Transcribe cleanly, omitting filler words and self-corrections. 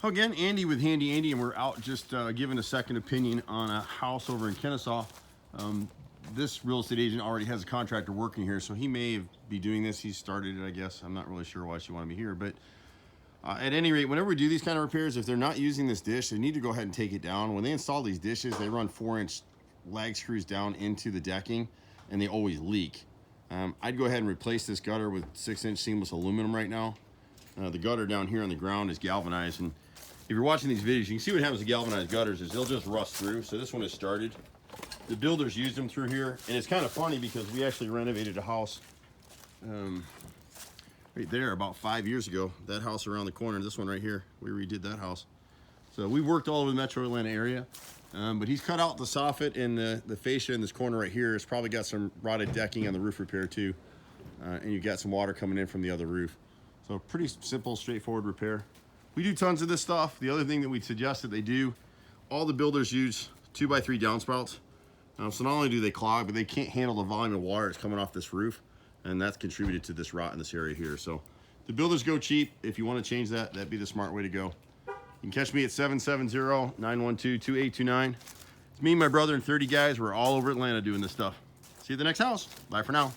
Again, Andy with Handy Andy, and we're out just giving a second opinion on a house over in Kennesaw. This real estate agent already has a contractor working here, so he may be doing this. He started it, I guess. I'm not really sure why she wanted me here, but at any rate, whenever we do these kind of repairs, if they're not using this dish, they need to go ahead and take it down. When they install these dishes, they run 4-inch lag screws down into the decking, and they always leak. I'd go ahead and replace this gutter with 6-inch seamless aluminum right now. The gutter down here on the ground is galvanized, and if you're watching these videos, you can see what happens to galvanized gutters is they'll just rust through. So this one has started. The builders used them through here, and it's kind of funny because we actually renovated a house right there about 5 years ago. That house around the corner, this one right here, we redid that house. So we worked all over the metro Atlanta area, but he's cut out the soffit and the fascia in this corner right here. It's probably got some rotted decking on the roof repair too, and you've got some water coming in from the other roof. So pretty simple, straightforward repair. We do tons of this stuff. The other thing that we suggest that they do, all the builders use 2x3 downspouts. So not only do they clog, but they can't handle the volume of water that's coming off this roof, and that's contributed to this rot in this area here. So the builders go cheap. If you want to change that, that'd be the smart way to go. You can catch me at 770-912-2829. It's me and my brother and 30 guys. We're all over Atlanta doing this stuff. See you at the next house. Bye for now.